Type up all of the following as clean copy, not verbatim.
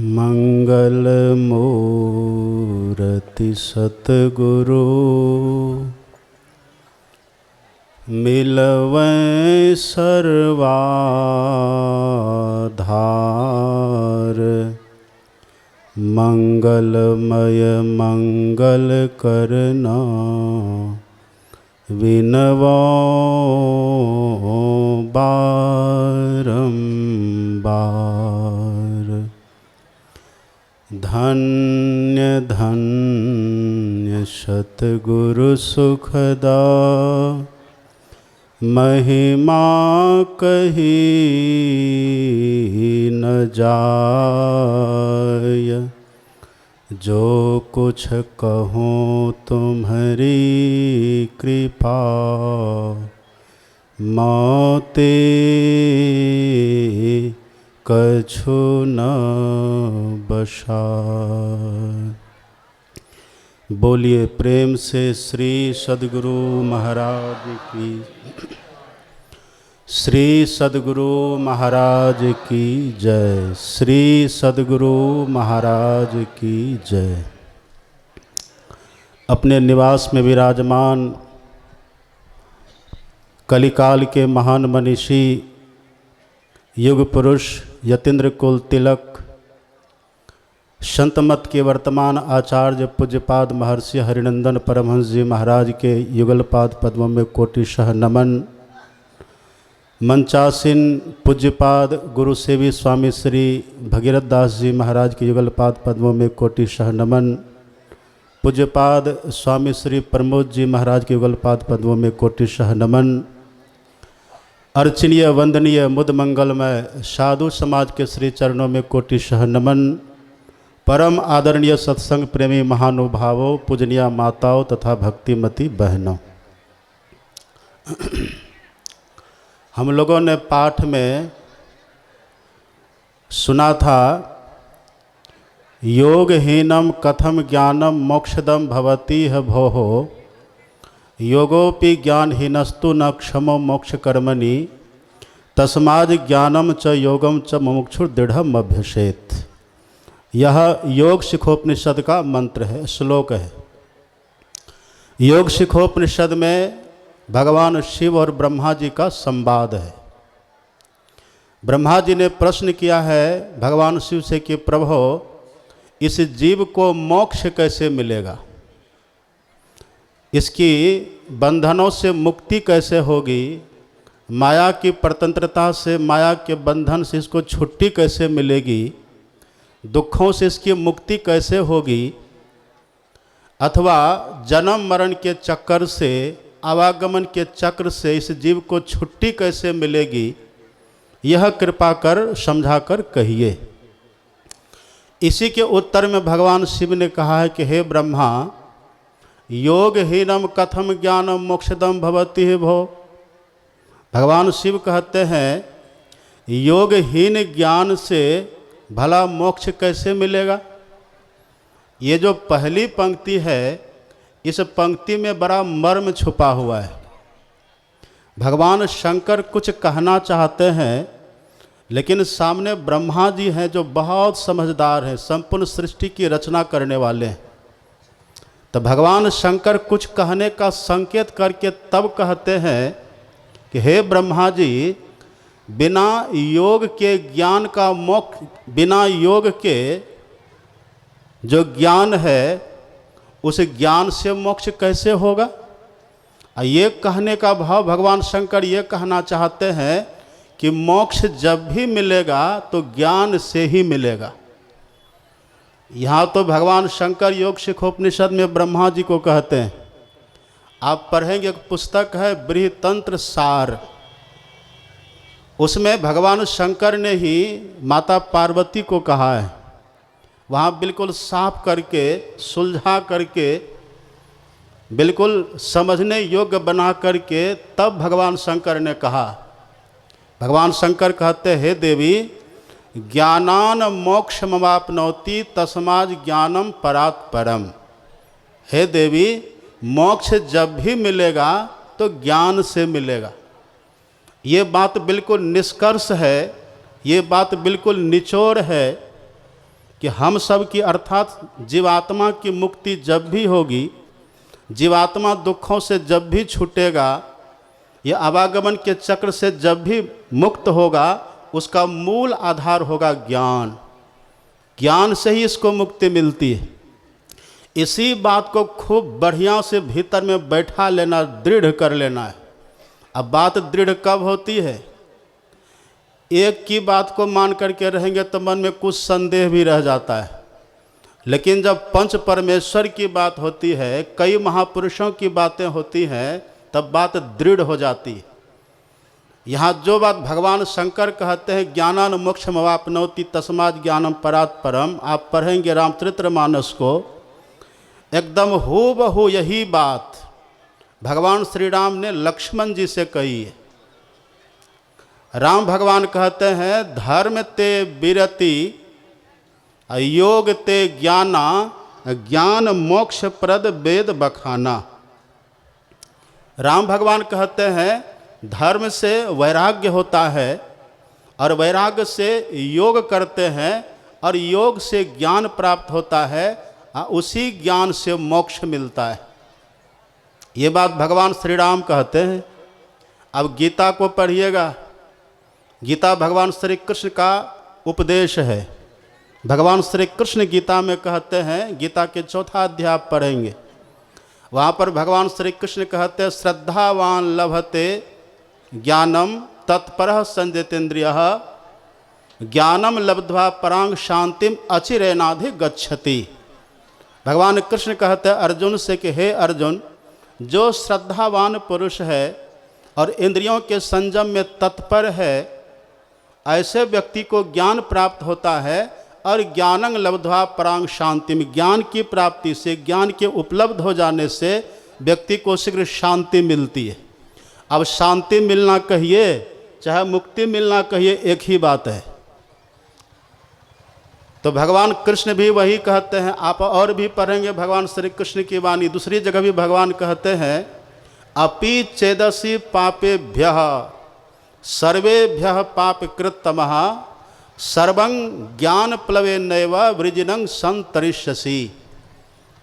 मंगल मूर्ति सतगुरु मिलवै सर्वाधार। मंगलमय मंगल करना विनवो बारंबार। धन्य धन्य सतगुरु सुखदा महिमा कही न जाय। जो कुछ कहूँ तुम्हारी कृपा मोते कछु न बसाय। बोलिए प्रेम से श्री सद्गुरु महाराज की, श्री सद्गुरु महाराज की जय, श्री सद्गुरु महाराज की जय। अपने निवास में विराजमान कलिकाल के महान मनीषी युग पुरुष यतीन्द्र कुल तिलक संत मत के वर्तमान आचार्य पूज्यपाद महर्षि हरिनंदन परमहंस जी महाराज के युगलपाद पद्मों में कोटिशः नमन। मंचासीन पूज्यपाद गुरु सेवी स्वामी श्री भगीरथ दास जी महाराज के युगलपाद पद्मों में कोटिशः नमन। पूज्यपाद स्वामी श्री प्रमोद जी महाराज के युगलपाद पद्मों में कोटिशः नमन। अर्चनीय वंदनीय मुद मंगलमय साधु समाज के श्री चरणों में कोटिशः नमन। परम आदरणीय सत्संग प्रेमी महानुभावों, पूजनीय माताओं तथा भक्तिमती बहनों, हम लोगों ने पाठ में सुना था योगहीनम कथम ज्ञानम मोक्षदम भवति ह भोः योगोपि ज्ञानहीनस्तु न क्षमो मोक्ष कर्मणि तस्माद् ज्ञानम च योगम च मुमुक्षुर्दृढ़म अभ्यसेत्। यह योग शिखोपनिषद का मंत्र है, श्लोक है। योग शिखोपनिषद में भगवान शिव और ब्रह्मा जी का संवाद है। ब्रह्मा जी ने प्रश्न किया है भगवान शिव से कि प्रभु, इस जीव को मोक्ष कैसे मिलेगा, इसकी बंधनों से मुक्ति कैसे होगी, माया की परतंत्रता से, माया के बंधन से इसको छुट्टी कैसे मिलेगी, दुखों से इसकी मुक्ति कैसे होगी, अथवा जन्म मरण के चक्कर से, आवागमन के चक्र से इस जीव को छुट्टी कैसे मिलेगी, यह कृपा कर समझा कर कहिए। इसी के उत्तर में भगवान शिव ने कहा है कि हे ब्रह्मा, योगहीनम कथम ज्ञानम मोक्षदम भवति ह भो। भगवान शिव कहते हैं योगहीन ज्ञान से भला मोक्ष कैसे मिलेगा। ये जो पहली पंक्ति है, इस पंक्ति में बड़ा मर्म छुपा हुआ है। भगवान शंकर कुछ कहना चाहते हैं, लेकिन सामने ब्रह्मा जी हैं जो बहुत समझदार हैं, संपूर्ण सृष्टि की रचना करने वाले हैं। तो भगवान शंकर कुछ कहने का संकेत करके तब कहते हैं कि हे ब्रह्मा जी, बिना योग के ज्ञान का मोक्ष, बिना योग के जो ज्ञान है उस ज्ञान से मोक्ष कैसे होगा। ये कहने का भाव भगवान शंकर ये कहना चाहते हैं कि मोक्ष जब भी मिलेगा तो ज्ञान से ही मिलेगा। यहाँ तो भगवान शंकर योग शिखोपनिषद में ब्रह्मा जी को कहते हैं, आप पढ़ेंगे एक पुस्तक है बृहतंत्र सार, उसमें भगवान शंकर ने ही माता पार्वती को कहा है। वहाँ बिल्कुल साफ करके, सुलझा करके, बिल्कुल समझने योग्य बना करके तब भगवान शंकर ने कहा। भगवान शंकर कहते हे देवी, ज्ञानान मोक्षमवाप्नोति तस्माद् ज्ञानम परात् परम। हे देवी, मोक्ष जब भी मिलेगा तो ज्ञान से मिलेगा। ये बात बिल्कुल निष्कर्ष है, ये बात बिल्कुल निचोड़ है कि हम सब की अर्थात जीवात्मा की मुक्ति जब भी होगी, जीवात्मा दुखों से जब भी छूटेगा, ये आवागमन के चक्र से जब भी मुक्त होगा, उसका मूल आधार होगा ज्ञान। ज्ञान से ही इसको मुक्ति मिलती है। इसी बात को खूब बढ़िया से भीतर में बैठा लेना, दृढ़ कर लेना है। अब बात दृढ़ कब होती है? एक की बात को मान करके रहेंगे तो मन में कुछ संदेह भी रह जाता है, लेकिन जब पंच परमेश्वर की बात होती है, कई महापुरुषों की बातें होती हैं, तब बात दृढ़ हो जाती है। यहाँ जो बात भगवान शंकर कहते हैं, ज्ञानान मोक्षमवाप्नोति तस्मात् ज्ञानम परात् परम, आप पढ़ेंगे रामचरितमानस को, एकदम हूबहू यही बात भगवान श्री राम ने लक्ष्मण जी से कही है। राम भगवान कहते हैं, धर्म ते विरति योग ते ज्ञाना, ज्ञान मोक्ष प्रद वेद बखाना। राम भगवान कहते हैं, धर्म से वैराग्य होता है और वैराग्य से योग करते हैं और योग से ज्ञान प्राप्त होता है, उसी ज्ञान से मोक्ष मिलता है। ये बात भगवान श्री राम कहते हैं। अब गीता को पढ़िएगा, गीता भगवान श्री कृष्ण का उपदेश है। भगवान श्री कृष्ण गीता में कहते हैं, गीता के 4था अध्याय आप पढ़ेंगे, वहाँ पर भगवान श्री कृष्ण कहते हैं, श्रद्धावान लभते ज्ञानम तत्परः संयतेन्द्रियः, ज्ञानम लब्ध्वा परांग शांतिम अचिरेनाधि गच्छति। भगवान कृष्ण कहते हैं अर्जुन से कि हे अर्जुन, जो श्रद्धावान पुरुष है और इंद्रियों के संयम में तत्पर है, ऐसे व्यक्ति को ज्ञान प्राप्त होता है और ज्ञानं लब्ध्वा परांग शांतिम, ज्ञान की प्राप्ति से, ज्ञान के उपलब्ध हो जाने से व्यक्ति को शीघ्र शांति मिलती है। अब शांति मिलना कहिए चाहे मुक्ति मिलना कहिए, एक ही बात है। तो भगवान कृष्ण भी वही कहते हैं। आप और भी पढ़ेंगे भगवान श्री कृष्ण की वाणी, दूसरी जगह भी भगवान कहते हैं, अपि चेदसि पापेभ्यः सर्वेभ्यः पापकृत्तमः सर्वं ज्ञान प्लवेनैव वृजिनं संतरिष्यसि।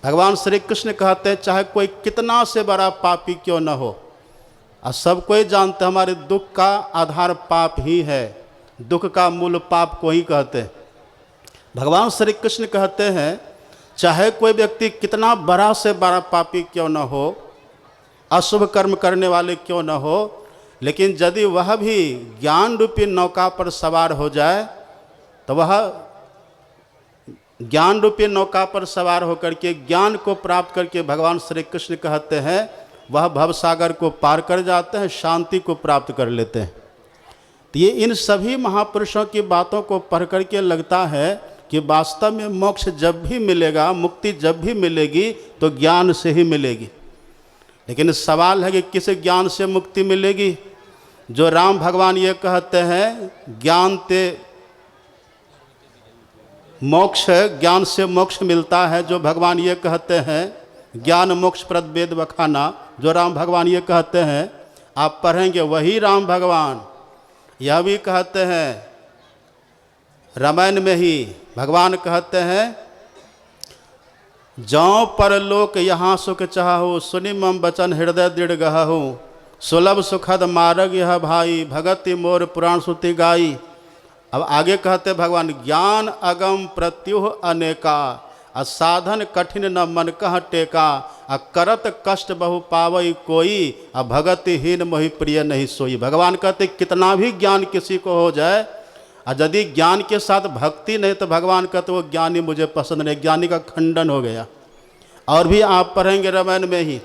भगवान श्री कृष्ण कहते हैं, चाहे कोई कितना से बड़ा पापी क्यों न हो, और सब कोई जानते हैं हमारे दुख का आधार पाप ही है, दुख का मूल पाप को ही कहते हैं। भगवान श्री कृष्ण कहते हैं, चाहे कोई व्यक्ति कितना बड़ा से बड़ा पापी क्यों न हो, अशुभ कर्म करने वाले क्यों न हो, लेकिन यदि वह भी ज्ञान रूपी नौका पर सवार हो जाए, तो वह ज्ञान रूपी नौका पर सवार होकर के ज्ञान को प्राप्त करके भगवान श्री कृष्ण कहते हैं, वह भवसागर को पार कर जाते हैं, शांति को प्राप्त कर लेते हैं। तो ये इन सभी महापुरुषों की बातों को पढ़ करके लगता है कि वास्तव में मोक्ष जब भी मिलेगा, मुक्ति जब भी मिलेगी तो ज्ञान से ही मिलेगी। लेकिन सवाल है कि किस ज्ञान से मुक्ति मिलेगी? जो राम भगवान ये कहते हैं, ज्ञान ते मोक्ष, ज्ञान से मोक्ष मिलता है, जो भगवान ये कहते हैं ज्ञान मोक्ष प्रद वेद बखाना, जो राम भगवान ये कहते हैं, आप पढ़ेंगे वही राम भगवान यह भी कहते हैं। रामायण में ही भगवान कहते हैं, जौ परलोक यहाँ सुख चाहू, सुनि मम वचन हृदय दृढ़ गहू, सुलभ सुखद मार्ग यह भाई, भगति मोर पुराण श्रुति गाई। अब आगे कहते भगवान, ज्ञान अगम प्रत्युह अनेका, असाधन कठिन न मन कह टेका, करत कष्ट बहु पावई कोई, भगतिहीन मोहि प्रिय नहीं सोई। भगवान कहते कितना भी ज्ञान किसी को हो जाए, और यदि ज्ञान के साथ भक्ति नहीं, तो भगवान कहते वो ज्ञानी मुझे पसंद नहीं, ज्ञानी का खंडन हो गया। और भी आप पढ़ेंगे रामायण में ही,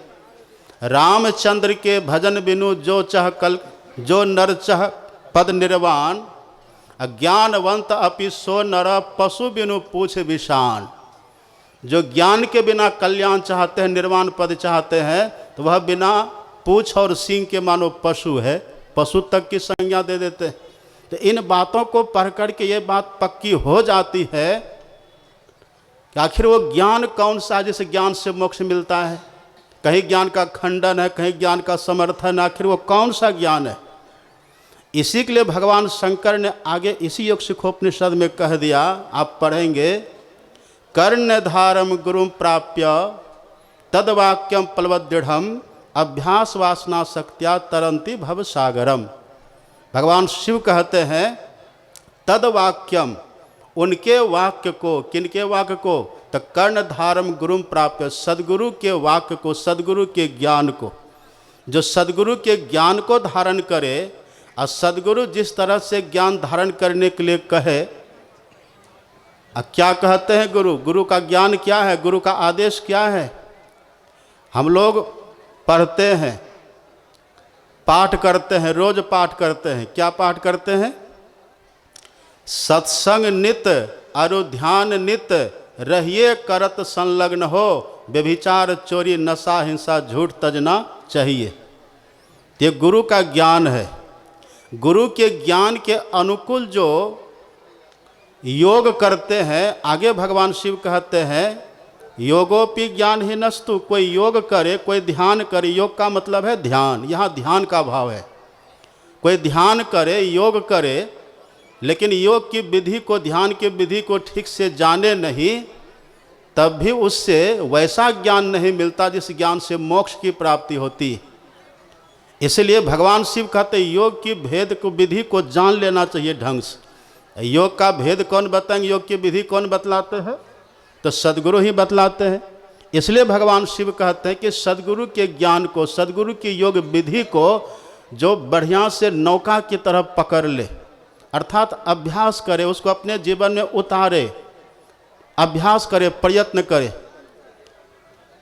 रामचंद्र के भजन बिनु जो चह कल, जो नर चह पद निर्वाण, ज्ञानवंत अपि सो नर पशु बिनु पूछ विषाण। जो ज्ञान के बिना कल्याण चाहते हैं, निर्वाण पद चाहते हैं, तो वह बिना पूछ और सींग के मानो पशु है, पशु तक की संज्ञा दे देते हैं। तो इन बातों को पढ़ कर के ये बात पक्की हो जाती है कि आखिर वो ज्ञान कौन सा, जिस ज्ञान से मोक्ष मिलता है। कहीं ज्ञान का खंडन है, कहीं ज्ञान का समर्थन, आखिर वो कौन सा ज्ञान है? इसी के लिए भगवान शंकर ने आगे इसी योग शिखोपनिषद में कह दिया, आप पढ़ेंगे, कर्णधारम गुरुम प्राप्य तदवाक्यम प्लवदृढ़ अभ्यास वासना शक्त्या तरंती भव सागरम। भगवान शिव कहते हैं तदवाक्यम, उनके वाक्य को, किनके वाक्य को, तो कर्णधारम गुरुम प्राप्य, सदगुरु के वाक्य को, सदगुरु के ज्ञान को। जो सदगुरु के ज्ञान को धारण करे, और सदगुरु जिस तरह से ज्ञान धारण करने के लिए कहे, क्या कहते हैं गुरु, गुरु का ज्ञान क्या है, गुरु का आदेश क्या है। हम लोग पढ़ते हैं, पाठ करते हैं, रोज पाठ करते हैं, क्या पाठ करते हैं, सत्संग नित अरु ध्यान नित रहिए करत संलग्न हो, व्यभिचार चोरी नशा हिंसा झूठ तजना चाहिए। ये गुरु का ज्ञान है। गुरु के ज्ञान के अनुकूल जो योग करते हैं, आगे भगवान शिव कहते हैं योगोपि ज्ञान ही नस्तु, कोई योग करे, कोई ध्यान करे, योग का मतलब है ध्यान, यहाँ ध्यान का भाव है। कोई ध्यान करे, योग करे, लेकिन योग की विधि को, ध्यान की विधि को ठीक से जाने नहीं, तब भी उससे वैसा ज्ञान नहीं मिलता जिस ज्ञान से मोक्ष की प्राप्ति होती। इसलिए भगवान शिव कहते योग की भेद को, विधि को जान लेना चाहिए ढंग से। योग का भेद कौन बताएंगे, योग की विधि कौन बतलाते हैं, तो सदगुरु ही बतलाते हैं। इसलिए भगवान शिव कहते हैं कि सदगुरु के ज्ञान को, सदगुरु की योग विधि को जो बढ़िया से नौका की तरह पकड़ ले, अर्थात अभ्यास करे, उसको अपने जीवन में उतारे, अभ्यास करे, प्रयत्न करे,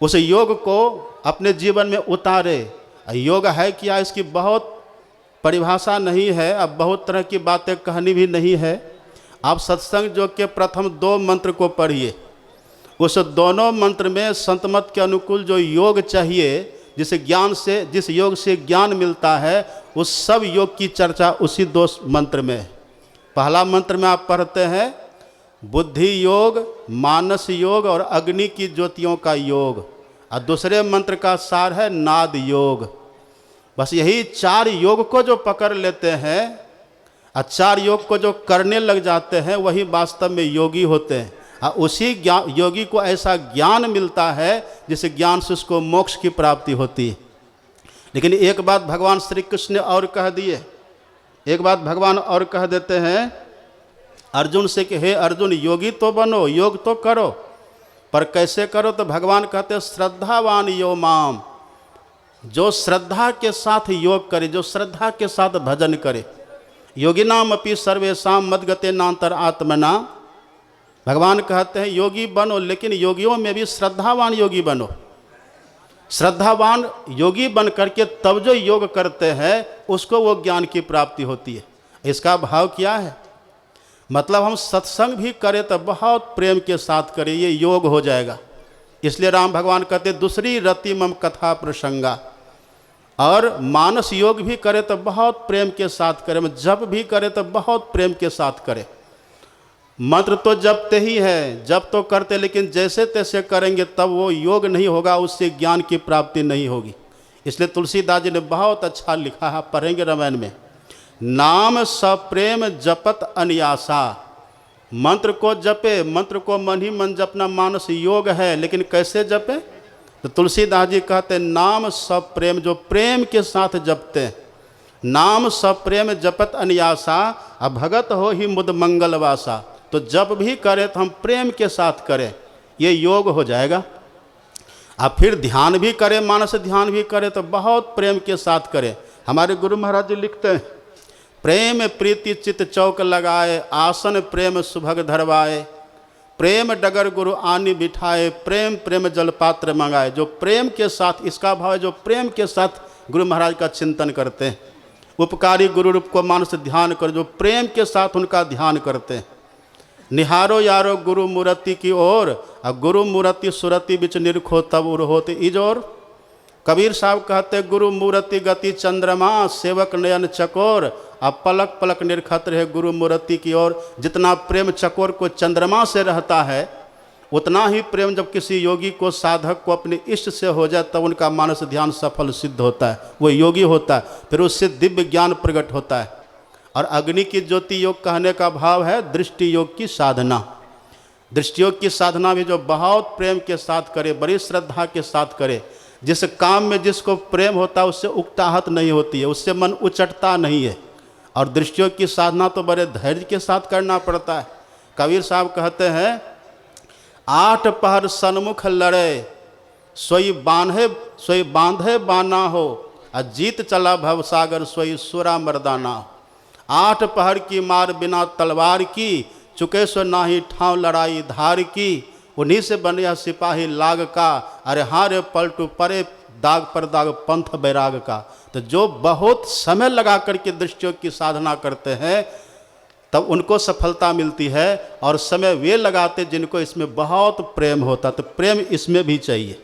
उस योग को अपने जीवन में उतारे। योग है क्या, इसकी बहुत परिभाषा नहीं है, अब बहुत तरह की बातें कहनी भी नहीं है। आप सत्संग योग के प्रथम 2 मंत्र को पढ़िए, उस दोनों मंत्र में संत मत के अनुकूल जो योग चाहिए, जिस ज्ञान से, जिस योग से ज्ञान मिलता है, उस सब योग की चर्चा उसी 2 मंत्र में है। पहला मंत्र में आप पढ़ते हैं बुद्धि योग, मानस योग और अग्नि की ज्योतियों का योग, और दूसरे मंत्र का सार है नाद योग। बस यही 4 योग को जो पकड़ लेते हैं और 4 योग को जो करने लग जाते हैं, वही वास्तव में योगी होते हैं। और उसी योगी को ऐसा ज्ञान मिलता है जिस ज्ञान से उसको मोक्ष की प्राप्ति होती है। लेकिन एक बात भगवान श्री कृष्ण ने और कह दिए, एक बात भगवान और कह देते हैं अर्जुन से कि हे अर्जुन, योगी तो बनो, योग तो करो, पर कैसे करो, तो भगवान कहते हैं श्रद्धावान यो माम, जो श्रद्धा के साथ योग करे, जो श्रद्धा के साथ भजन करे। योगिनाम अपि सर्वेषाम मद्गते नांतर आत्मना, भगवान कहते हैं योगी बनो, लेकिन योगियों में भी श्रद्धावान योगी बनो। श्रद्धावान योगी बन करके तब जो योग करते हैं उसको वो ज्ञान की प्राप्ति होती है। इसका भाव क्या है, मतलब हम सत्संग भी करें तो बहुत प्रेम के साथ करें, ये योग हो जाएगा। इसलिए राम भगवान कहते दूसरी रति मम कथा प्रसंगा, और मानस योग भी करें तो बहुत प्रेम के साथ करें, जप भी करें तो बहुत प्रेम के साथ करें। मंत्र तो जपते ही है, जप तो करते, लेकिन जैसे तैसे करेंगे तब वो योग नहीं होगा, उससे ज्ञान की प्राप्ति नहीं होगी। इसलिए तुलसीदास जी ने बहुत अच्छा लिखा है, पढ़ेंगे रामायण में, नाम सप्रेम जपत अनियासा, मंत्र को जपे, मंत्र को मन ही मन जपना मानस योग है, लेकिन कैसे जपे, तो तुलसीदास जी कहते नाम सप्रेम, जो प्रेम के साथ जपते हैं, नाम सप्रेम जपत अनियासा, अभगत हो ही मुद मंगलवासा। तो जप भी करें तो हम प्रेम के साथ करें, ये योग हो जाएगा। अब फिर ध्यान भी करें, मानस ध्यान भी करें तो बहुत प्रेम के साथ करें। हमारे गुरु महाराज जी लिखते हैं प्रेम प्रीति चित चौक लगाए, आसन प्रेम सुभग धरवाए, प्रेम डगर गुरु आनी बिठाए, प्रेम प्रेम जल पात्र मंगाए। जो प्रेम के साथ, इसका भाव है जो प्रेम के साथ गुरु महाराज का चिंतन करते हैं, उपकारी गुरु रूप को मानस ध्यान कर, जो प्रेम के साथ उनका ध्यान करते हैं। निहारो यारो गुरु मूर्ति की ओर, और गुरु मूर्ति सुरति बिच निरखो तब उर होते इजोर। कबीर साहब कहते गुरु मूर्ति गति चंद्रमा, सेवक नयन चकोर, अब पलक पलक निरखत रहे गुरु मूर्ति की ओर। जितना प्रेम चकोर को चंद्रमा से रहता है, उतना ही प्रेम जब किसी योगी को, साधक को अपने इष्ट से हो जाए तब उनका मानस ध्यान सफल सिद्ध होता है, वो योगी होता है, फिर उससे दिव्य ज्ञान प्रकट होता है। और अग्नि की ज्योति योग कहने का भाव है दृष्टि योग की साधना। दृष्टि योग की साधना भी जो बहुत प्रेम के साथ करे, बड़ी श्रद्धा के साथ करे, जिस काम में जिसको प्रेम होता है उससे उकताहट नहीं होती है, उससे मन उचटता नहीं है। और दृष्टि योग की साधना तो बड़े धैर्य के साथ करना पड़ता है। कबीर साहब कहते हैं 8 पहर सन्मुख लड़े, सोई बांधे बाना हो, अजीत चला भवसागर सोई सुरा मर्दाना हो। 8 पहर की मार बिना तलवार की, चुके सो नाही ठाव लड़ाई धार की, उन्हीं से बने सिपाही लाग का, अरे हारे पलटू परे दाग पर दाग पंथ बैराग का। तो जो बहुत समय लगा करके दृष्टि योग की साधना करते हैं तब उनको सफलता मिलती है, और समय वे लगाते जिनको इसमें बहुत प्रेम होता। तो प्रेम इसमें भी चाहिए।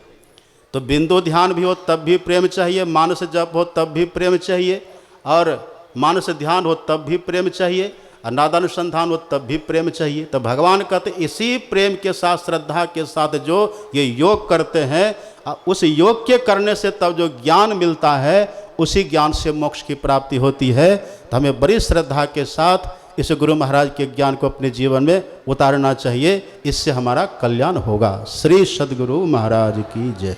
तो बिंदु ध्यान भी हो तब भी प्रेम चाहिए, मानस जप हो तब भी प्रेम चाहिए, और मानस ध्यान हो तब भी प्रेम चाहिए, और नादानुसंधान हो तब भी प्रेम चाहिए। तो भगवान कहते इसी प्रेम के साथ, श्रद्धा के साथ जो ये योग करते हैं, उस योग के करने से तब जो ज्ञान मिलता है, उसी ज्ञान से मोक्ष की प्राप्ति होती है। तो हमें बड़ी श्रद्धा के साथ इस गुरु महाराज के ज्ञान को अपने जीवन में उतारना चाहिए, इससे हमारा कल्याण होगा। श्री सद्गुरु महाराज की जय।